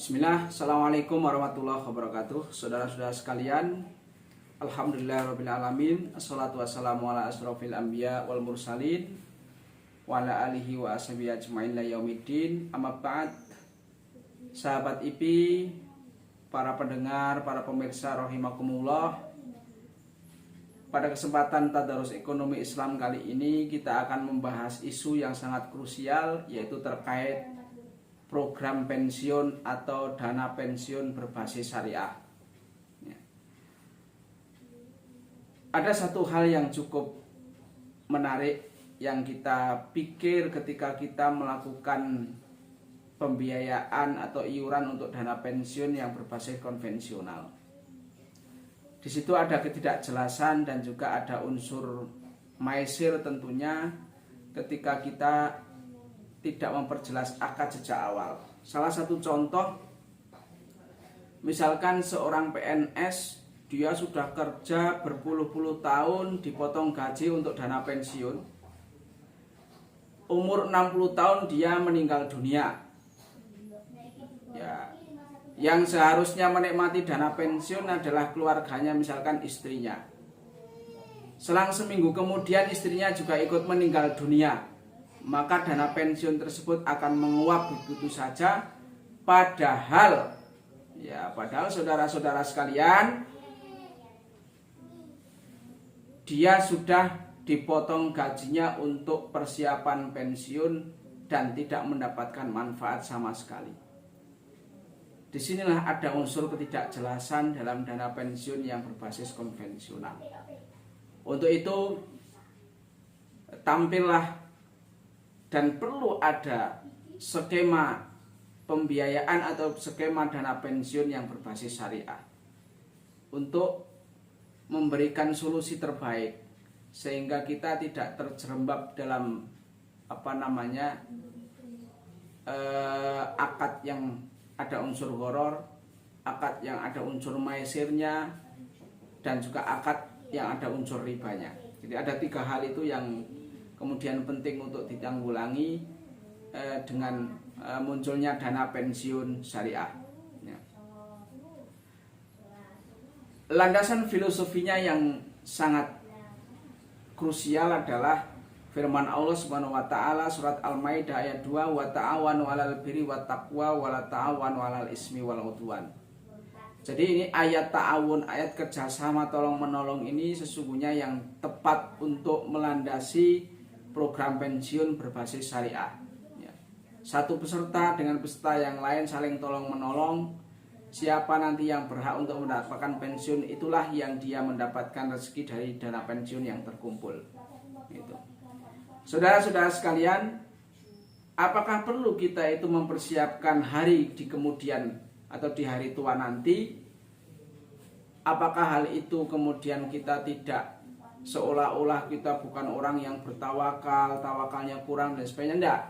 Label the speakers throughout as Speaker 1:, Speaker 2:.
Speaker 1: Bismillah, Assalamualaikum warahmatullahi wabarakatuh. Saudara-saudara sekalian, Alhamdulillahirrabbilalamin. Assalatu wassalamu ala asrofil anbiya wal mursalin wa ala alihi wa ashabihi ajma'in la yaumiddin. Amma ba'd. Sahabat IP, para pendengar, para pemirsa rahimakumullah. Pada kesempatan Tadarus Ekonomi Islam kali ini kita akan membahas isu yang sangat krusial, yaitu terkait program pensiun atau dana pensiun berbasis syariah. Ada satu hal yang cukup menarik yang kita pikir ketika kita melakukan pembiayaan atau iuran untuk dana pensiun yang berbasis konvensional. Di situ ada ketidakjelasan dan juga ada unsur maisir tentunya ketika kita tidak memperjelas akad sejak awal. Salah satu contoh, misalkan seorang PNS, dia sudah kerja berpuluh-puluh tahun, dipotong gaji untuk dana pensiun. Umur 60 tahun dia meninggal dunia. Ya, yang seharusnya menikmati dana pensiun adalah keluarganya, misalkan istrinya. Selang seminggu kemudian istrinya juga ikut meninggal dunia. Maka dana pensiun tersebut akan menguap begitu saja, padahal saudara-saudara sekalian, dia sudah dipotong gajinya untuk persiapan pensiun dan tidak mendapatkan manfaat sama sekali. Disinilah ada unsur ketidakjelasan dalam dana pensiun yang berbasis konvensional. Untuk itu tampillah dan perlu ada skema pembiayaan atau skema dana pensiun yang berbasis syariah untuk memberikan solusi terbaik sehingga kita tidak terjerembab dalam akad yang ada unsur gharar, akad yang ada unsur maisirnya, dan juga akad yang ada unsur ribanya. Jadi ada tiga hal itu yang kemudian penting untuk ditanggulangi dengan munculnya dana pensiun syariah. Landasan filosofinya yang sangat krusial adalah firman Allah Subhanahu wa taala surat Al-Maidah ayat 2, wa ta'awanu 'alal birri wat taqwa wa la ta'awanu 'alal ismi wal 'udwan. Jadi ini ayat ta'awun, ayat kerjasama tolong menolong ini sesungguhnya yang tepat untuk melandasi program pensiun berbasis syariah. Satu peserta dengan peserta yang lain saling tolong menolong. Siapa nanti yang berhak untuk mendapatkan pensiun, itulah yang dia mendapatkan rezeki dari dana pensiun yang terkumpul. Gitu. Saudara-saudara sekalian, apakah perlu kita itu mempersiapkan hari di kemudian atau di hari tua nanti? Apakah hal itu kemudian kita tidak seolah-olah kita bukan orang yang bertawakal, tawakalnya kurang dan sebagainya? Tidak.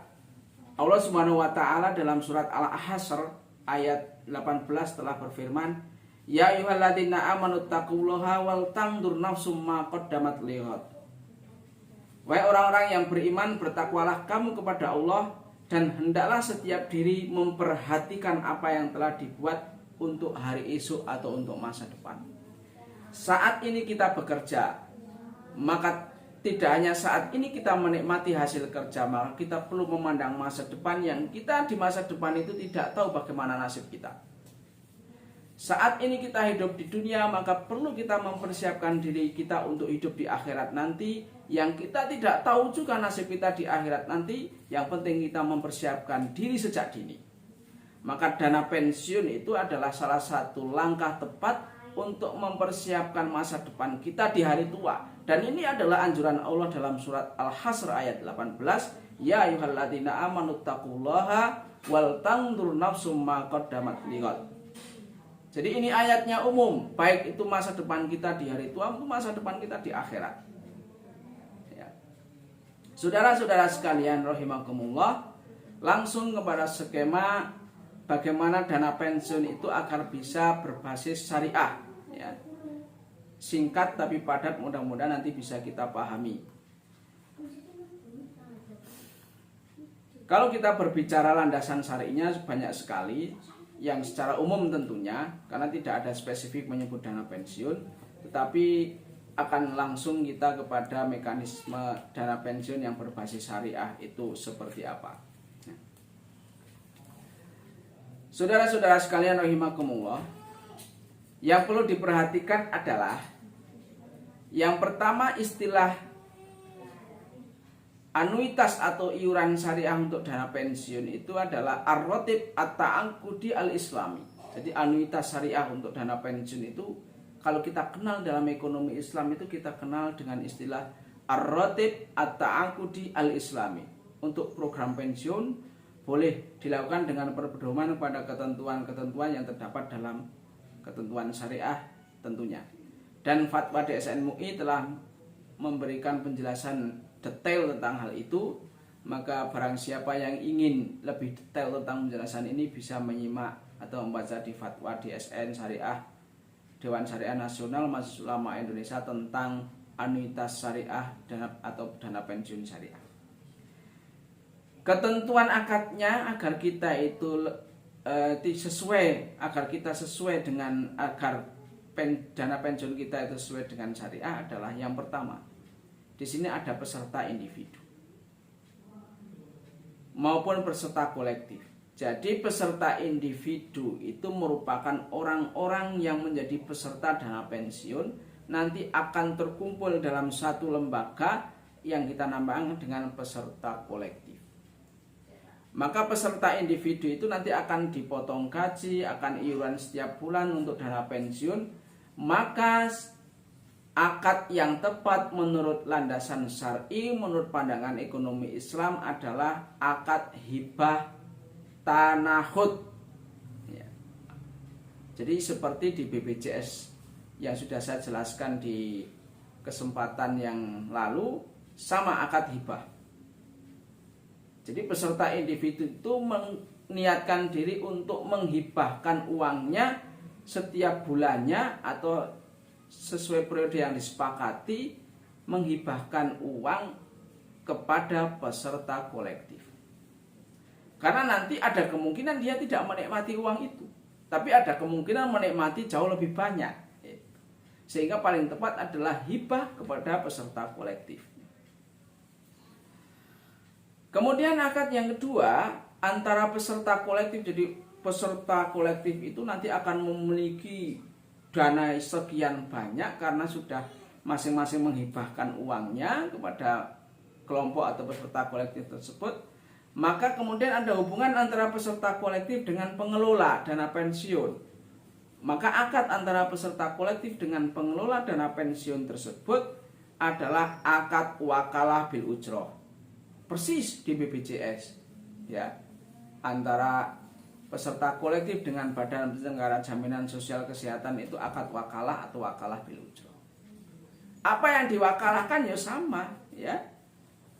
Speaker 1: Allah Subhanahu wa taala dalam surat Al-Hasr ayat 18 telah berfirman, ya ayyuhalladzina amanu taqullaha wal tanzur nafsum ma qaddamat lighad. Wahai orang-orang yang beriman, bertakwalah kamu kepada Allah dan hendaklah setiap diri memperhatikan apa yang telah dibuat untuk hari esok atau untuk masa depan. Saat ini kita bekerja, maka tidak hanya saat ini kita menikmati hasil kerja, maka kita perlu memandang masa depan yang kita di masa depan itu tidak tahu bagaimana nasib kita. Saat ini kita hidup di dunia, maka perlu kita mempersiapkan diri kita untuk hidup di akhirat nanti, yang kita tidak tahu juga nasib kita di akhirat nanti. Yang penting kita mempersiapkan diri sejak dini. Maka dana pensiun itu adalah salah satu langkah tepat untuk mempersiapkan masa depan kita di hari tua. Dan ini adalah anjuran Allah dalam surat Al-Hasr ayat 18, ya ayyuhalladzina amanu taqullaha wal tanzur nafsum ma qaddamat lighad. Jadi ini ayatnya umum, baik itu masa depan kita di hari tua maupun masa depan kita di akhirat. Ya. Saudara-saudara sekalian rahimakumullah, langsung kepada skema bagaimana dana pensiun itu agar bisa berbasis syariah. Ya. Singkat tapi padat, mudah-mudahan nanti bisa kita pahami. Kalau kita berbicara landasan syari'nya banyak sekali. yang secara umum tentunya, karena tidak ada spesifik menyebut dana pensiun, tetapi akan langsung kita kepada mekanisme dana pensiun yang berbasis syariah itu seperti apa. Saudara-saudara sekalian rahimakumullah, yang perlu diperhatikan adalah yang pertama, istilah anuitas atau iuran syariah untuk dana pensiun itu adalah ar-ratib at-ta'aqqudi al-islami. Jadi anuitas syariah untuk dana pensiun itu kalau kita kenal dalam ekonomi Islam itu kita kenal dengan istilah ar-ratib at-ta'aqqudi al-islami. Untuk program pensiun boleh dilakukan dengan berpedoman pada ketentuan-ketentuan yang terdapat dalam ketentuan syariah tentunya. Dan fatwa DSN MUI telah memberikan penjelasan detail tentang hal itu, maka barang siapa yang ingin lebih detail tentang penjelasan ini bisa menyimak atau membaca di fatwa DSN Syariah Dewan Syariah Nasional Majelis Ulama Indonesia tentang anuitas syariah atau dana pensiun syariah. Ketentuan akadnya agar kita itu sesuai dengan dana pensiun kita itu sesuai dengan syariah adalah yang pertama, di sini ada peserta individu maupun peserta kolektif. Jadi peserta individu itu merupakan orang-orang yang menjadi peserta dana pensiun, nanti akan terkumpul dalam satu lembaga yang kita namakan dengan peserta kolektif. Maka peserta individu itu nanti akan dipotong gaji, akan iuran setiap bulan untuk dana pensiun. Maka akad yang tepat menurut landasan syar'i, menurut pandangan ekonomi Islam adalah akad hibah tanahud. Ya. Jadi seperti di BPJS yang sudah saya jelaskan di kesempatan yang lalu, sama akad hibah. Jadi peserta individu itu meniatkan diri untuk menghibahkan uangnya setiap bulannya atau sesuai periode yang disepakati, menghibahkan uang kepada peserta kolektif. Karena nanti ada kemungkinan dia tidak menikmati uang itu, tapi ada kemungkinan menikmati jauh lebih banyak. Sehingga paling tepat adalah hibah kepada peserta kolektif. Kemudian akad yang kedua antara peserta kolektif. Jadi peserta kolektif itu nanti akan memiliki dana sekian banyak karena sudah masing-masing menghibahkan uangnya kepada kelompok atau peserta kolektif tersebut. Maka kemudian ada hubungan antara peserta kolektif dengan pengelola dana pensiun. Maka akad antara peserta kolektif dengan pengelola dana pensiun tersebut adalah akad wakalah bil ujroh. Persis di BPJS, ya, antara peserta kolektif dengan Badan Penyelenggara Jaminan Sosial Kesehatan itu akad wakalah atau wakalah bil ujroh. Apa yang diwakalahkan ya sama, ya.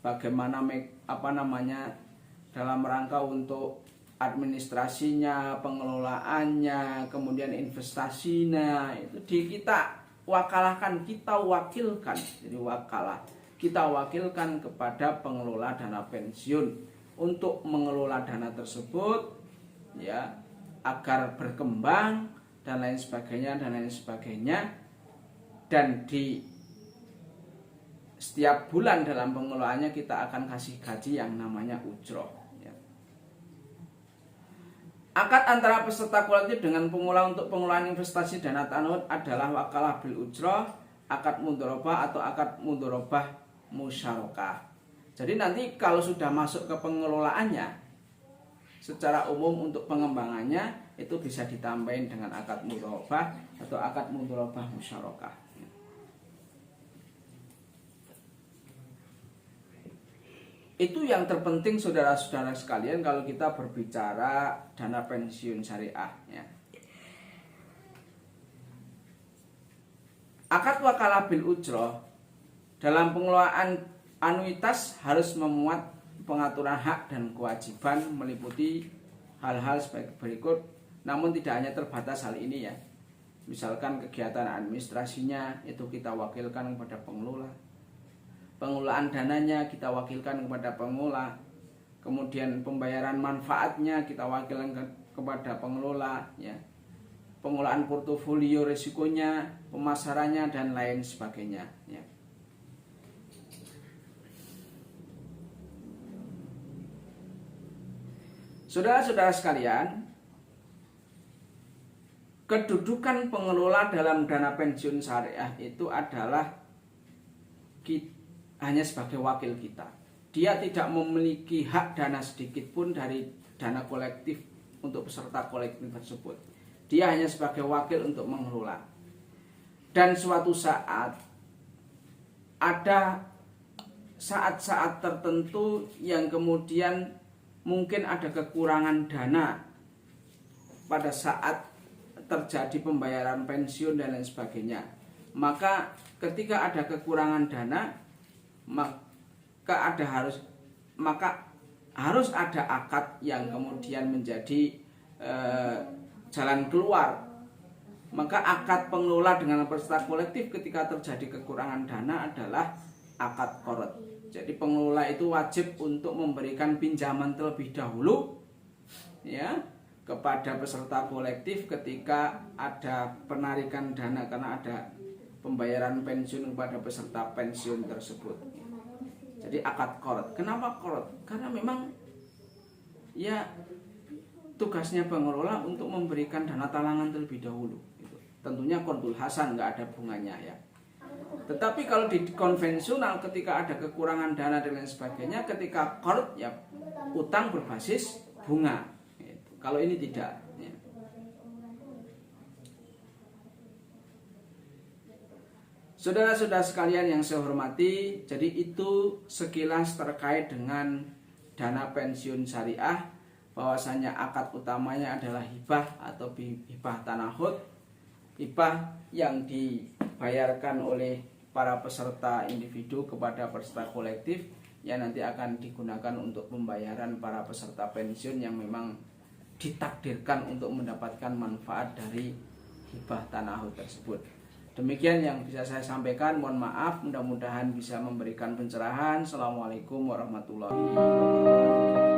Speaker 1: Bagaimana dalam rangka untuk administrasinya, pengelolaannya, kemudian investasinya itu kita wakalahkan, kita wakilkan. Jadi wakalah, kita wakilkan kepada pengelola dana pensiun untuk mengelola dana tersebut, ya, agar berkembang dan lain sebagainya. Dan di setiap bulan dalam pengelolaannya kita akan kasih gaji yang namanya ujroh, ya. Akad antara peserta kolektif dengan pengelola untuk pengelolaan investasi dana tanahud adalah wakalah bil ujroh, akad mudharabah atau akad mudharabah musyarakah. Jadi nanti kalau sudah masuk ke pengelolaannya, secara umum untuk pengembangannya itu bisa ditambahin dengan akad mudharabah atau akad mudharabah musyarakah. Itu yang terpenting saudara-saudara sekalian kalau kita berbicara dana pensiun syariah, ya. Akad wakalah bil ujroh dalam pengelolaan anuitas harus memuat pengaturan hak dan kewajiban meliputi hal-hal sebagai berikut, namun tidak hanya terbatas hal ini, ya. Misalkan kegiatan administrasinya itu kita wakilkan kepada pengelola, pengelolaan dananya kita wakilkan kepada pengelola, kemudian pembayaran manfaatnya kita wakilkan kepada pengelola, ya, pengelolaan portofolio risikonya, pemasarannya dan lain sebagainya, ya. Saudara-saudara sekalian, kedudukan pengelola dalam dana pensiun syariah itu adalah hanya sebagai wakil kita. Dia tidak memiliki hak dana sedikit pun dari dana kolektif untuk peserta kolektif tersebut. Dia hanya sebagai wakil untuk mengelola. Dan suatu saat ada saat-saat tertentu yang kemudian mungkin ada kekurangan dana pada saat terjadi pembayaran pensiun dan lain sebagainya. Maka ketika ada kekurangan dana, maka harus ada akad yang kemudian menjadi jalan keluar. Maka akad pengelola dengan peserta kolektif ketika terjadi kekurangan dana adalah akad qard. Jadi pengelola itu wajib untuk memberikan pinjaman terlebih dahulu, ya, kepada peserta kolektif ketika ada penarikan dana karena ada pembayaran pensiun kepada peserta pensiun tersebut. Jadi akad qard. Kenapa qard? Karena memang ya tugasnya pengelola untuk memberikan dana talangan terlebih dahulu. Tentunya qardul hasan, nggak ada bunganya, ya. Tetapi kalau di konvensional ketika ada kekurangan dana dan lain sebagainya, ketika qard ya utang berbasis bunga. Kalau ini tidak, ya. Saudara-saudara sekalian yang saya hormati, jadi itu sekilas terkait dengan dana pensiun syariah, bahwasanya akad utamanya adalah hibah atau hibah tanahud, hibah yang dibayarkan oleh para peserta individu kepada peserta kolektif yang nanti akan digunakan untuk pembayaran para peserta pensiun yang memang ditakdirkan untuk mendapatkan manfaat dari hibah tanahud tersebut. Demikian yang bisa saya sampaikan, mohon maaf, mudah-mudahan bisa memberikan pencerahan. Assalamualaikum warahmatullahi wabarakatuh.